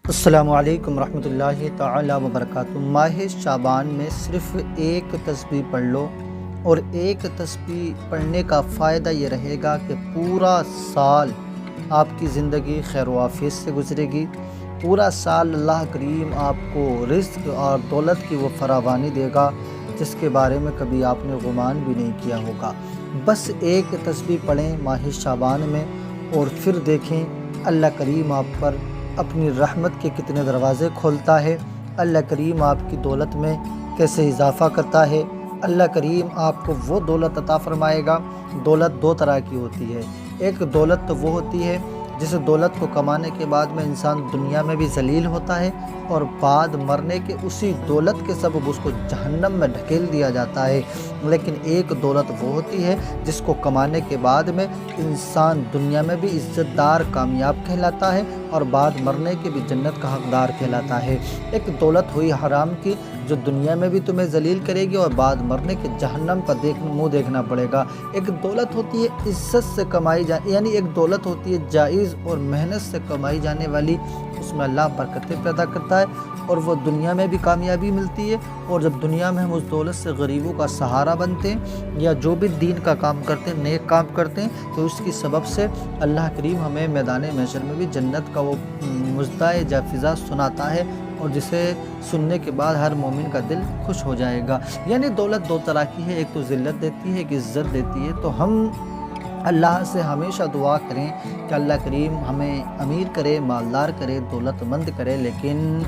السلام علیکم ورحمۃ اللہ تعالی وبرکاتہ۔ ماہ شعبان میں صرف ایک تسبیح پڑھ لو، اور ایک تسبیح پڑھنے کا فائدہ یہ رہے گا کہ پورا سال آپ کی زندگی خیر و عافیت سے گزرے گی۔ پورا سال اللہ کریم آپ کو رزق اور دولت کی وہ فراوانی دے گا جس کے بارے میں کبھی آپ نے گمان بھی نہیں کیا ہوگا۔ بس ایک تسبیح پڑھیں ماہ شعبان میں، اور پھر دیکھیں اللہ کریم آپ پر اپنی رحمت کے کتنے دروازے کھولتا ہے، اللہ کریم آپ کی دولت میں کیسے اضافہ کرتا ہے۔ اللہ کریم آپ کو وہ دولت عطا فرمائے گا۔ دولت دو طرح کی ہوتی ہے، ایک دولت تو وہ ہوتی ہے جس دولت کو کمانے کے بعد میں انسان دنیا میں بھی ذلیل ہوتا ہے، اور بعد مرنے کے اسی دولت کے سبب اس کو جہنم میں ڈھکیل دیا جاتا ہے۔ لیکن ایک دولت وہ ہوتی ہے جس کو کمانے کے بعد میں انسان دنیا میں بھی عزت دار کامیاب کہلاتا ہے، اور بعد مرنے کے بھی جنت کا حقدار کہلاتا ہے۔ ایک دولت ہوئی حرام کی جو دنیا میں بھی تمہیں ذلیل کرے گی، اور بعد مرنے کے جہنم کا منہ دیکھنا پڑے گا۔ ایک دولت ہوتی ہے عزت سے کمائی یعنی ایک دولت ہوتی ہے جائز اور محنت سے کمائی جانے والی، اس میں اللہ برکتیں پیدا کرتا ہے، اور وہ دنیا میں بھی کامیابی ملتی ہے۔ اور جب دنیا میں ہم اس دولت سے غریبوں کا سہارا بنتے ہیں، یا جو بھی دین کا کام کرتے ہیں، نیک کام کرتے ہیں، تو اس کی سبب سے اللہ کریم ہمیں میدان محشر میں بھی جنت کا وہ مزدائے جافزہ سناتا ہے، اور جسے سننے کے بعد ہر مومن کا دل خوش ہو جائے گا۔ یعنی دولت دو طرح کی ہے، ایک تو ذلت دیتی ہے، ایک عزت دیتی ہے۔ تو ہم اللہ سے ہمیشہ دعا کریں کہ اللہ کریم ہمیں امیر کرے، مالدار کرے، دولت مند کرے، لیکن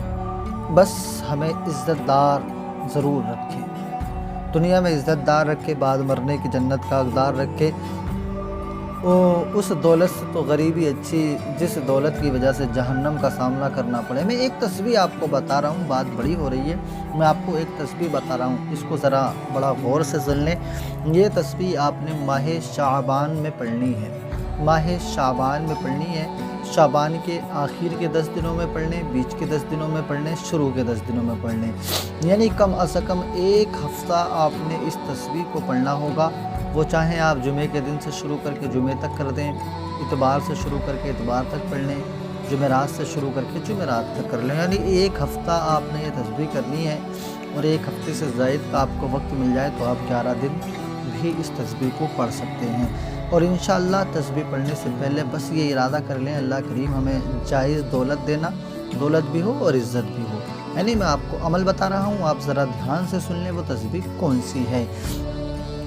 بس ہمیں عزت دار ضرور رکھے، دنیا میں عزت دار رکھے، بعد مرنے کی جنت کا حقدار رکھے۔ اس دولت سے تو غریبی اچھی جس دولت کی وجہ سے جہنم کا سامنا کرنا پڑے۔ میں ایک تسبیح آپ کو بتا رہا ہوں، بات بڑی ہو رہی ہے، میں آپ کو ایک تسبیح بتا رہا ہوں، اس کو ذرا بڑا غور سے سن لیں۔ یہ تسبیح آپ نے ماہ شعبان میں پڑھنی ہے، ماہ شعبان میں پڑھنی ہے۔ شعبان کے آخر کے 10 دنوں میں پڑھنے، بیچ کے 10 دنوں میں پڑھنے، شروع کے 10 دنوں میں پڑھنے، یعنی کم از کم ایک ہفتہ آپ نے اس تسبیح کو پڑھنا ہوگا۔ وہ چاہیں آپ جمعے کے دن سے شروع کر کے جمعے تک کر دیں، اتوار سے شروع کر کے اتوار تک پڑھ لیں، جمعرات سے شروع کر کے جمعرات تک کر لیں، یعنی ایک ہفتہ آپ نے یہ تسبیح کرنی ہے۔ اور ایک ہفتے سے زائد کا آپ کو وقت مل جائے تو آپ 11 دن بھی اس تسبیح کو پڑھ سکتے ہیں۔ اور انشاءاللہ تسبیح پڑھنے سے پہلے بس یہ ارادہ کر لیں اللہ کریم ہمیں جائز دولت دینا، دولت بھی ہو اور عزت بھی ہو۔ یعنی میں آپ کو عمل بتا رہا ہوں، آپ ذرا دھیان سے سن لیں وہ تسبیح کون سی ہے۔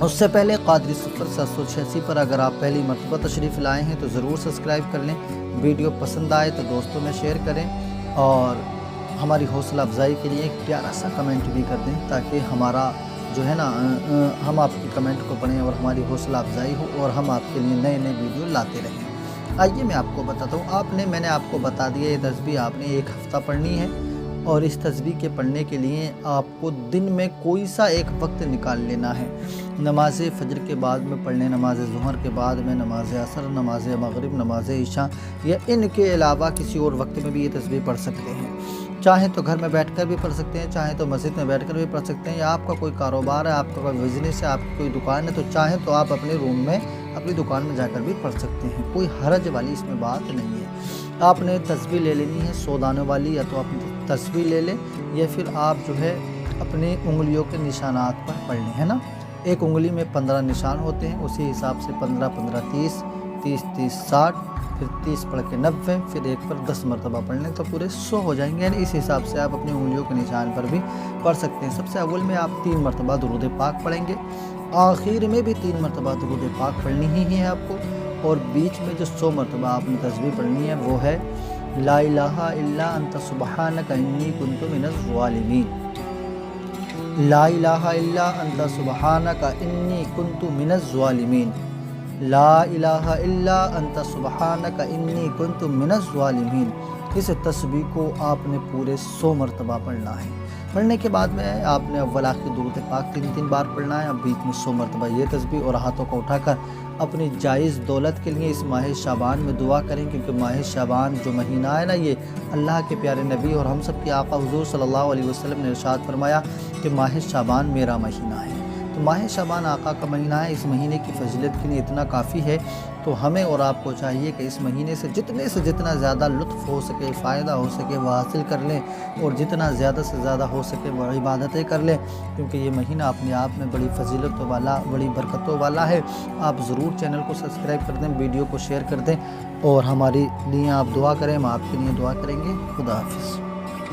اس سے پہلے قادری 0786 پر اگر آپ پہلی مرتبہ تشریف لائے ہیں تو ضرور سبسکرائب کر لیں، ویڈیو پسند آئے تو دوستوں میں شیئر کریں، اور ہماری حوصلہ افزائی کے لیے ایک پیارا سا کمنٹ بھی کر دیں، تاکہ ہمارا جو ہے نا ہم آپ کی کمنٹ کو پڑھیں اور ہماری حوصلہ افزائی ہو، اور ہم آپ کے لیے نئے نئے ویڈیو لاتے رہیں۔ آئیے میں آپ کو بتاتا ہوں، میں نے آپ کو بتا دیا یہ تسبیح آپ نے ایک ہفتہ پڑھنی ہے، اور اس تسبیح کے پڑھنے کے لیے آپ کو دن میں کوئی سا ایک وقت نکال لینا ہے۔ نماز فجر کے بعد میں پڑھ لیں، نماز ظہر کے بعد میں، نماز عصر، نماز مغرب، نماز عشاء، یا ان کے علاوہ کسی اور وقت میں بھی یہ تسبیح پڑھ سکتے ہیں۔ چاہیں تو گھر میں بیٹھ کر بھی پڑھ سکتے ہیں، چاہیں تو مسجد میں بیٹھ کر بھی پڑھ سکتے ہیں، یا آپ کا کوئی کاروبار ہے، آپ کا کوئی بزنس ہے، آپ کی کوئی دکان ہے، تو چاہیں تو آپ اپنے روم میں اپنی دکان میں جا کر بھی پڑھ سکتے ہیں، کوئی حرج والی اس میں بات نہیں ہے۔ آپ نے تسبیح لے لینی ہے 100 دانوں والی، یا تو آپ تسبیح لے لیں، یا پھر آپ جو ہے اپنی انگلیوں کے نشانات پر پڑھ لیں، ہے نا۔ ایک انگلی میں 15 نشان ہوتے ہیں، اسی حساب سے 15 15 30 30 30 60، پھر 30 پڑھ کے 90، پھر ایک پر 10 مرتبہ پڑھ لیں تو پورے 100 ہو جائیں گے۔ یعنی اس حساب سے آپ اپنی انگلیوں کے نشان پر بھی پڑھ سکتے ہیں۔ سب سے اول میں آپ 3 مرتبہ درود پاک پڑھیں گے، آخر میں بھی 3 مرتبہ درود پاک پڑھنی ہی ہے آپ کو، اور بیچ میں جو 100 مرتبہ آپ نے تسبیح پڑھنی ہے وہ ہے لا الہ الا انت سبحانک انی کنت من الظالمین، لا الہ الا انت سبحانک انی کنت من الظالمین، لا الہ الا انت سبحانک انی کنت من الظالمین۔ اس تسبیح کو آپ نے پورے 100 مرتبہ پڑھنا ہے۔ پڑھنے کے بعد میں آپ نے اول آخر درود پاک 3 بار پڑھنا ہے، اب بیچ میں 100 مرتبہ یہ تسبیح، اور ہاتھوں کو اٹھا کر اپنی جائز دولت کے لیے اس ماہ شعبان میں دعا کریں، کیونکہ ماہ شعبان جو مہینہ ہے نا، یہ اللہ کے پیارے نبی اور ہم سب کے آقا حضور صلی اللہ علیہ وسلم نے ارشاد فرمایا کہ ماہ شعبان میرا مہینہ ہے۔ تو ماہ شعبان آقا کا مہینہ ہے، اس مہینے کی فضیلت کے لیے اتنا کافی ہے، تو ہمیں اور آپ کو چاہیے کہ اس مہینے سے جتنا زیادہ لطف ہو سکے، فائدہ ہو سکے وہ حاصل کر لیں، اور جتنا زیادہ سے زیادہ ہو سکے وہ عبادتیں کر لیں، کیونکہ یہ مہینہ اپنے آپ میں بڑی فضیلتوں والا، بڑی برکتوں والا ہے۔ آپ ضرور چینل کو سبسکرائب کر دیں، ویڈیو کو شیئر کر دیں، اور ہمارے لیے آپ دعا کریں، ہم آپ کے لیے دعا کریں گے۔ خدا حافظ۔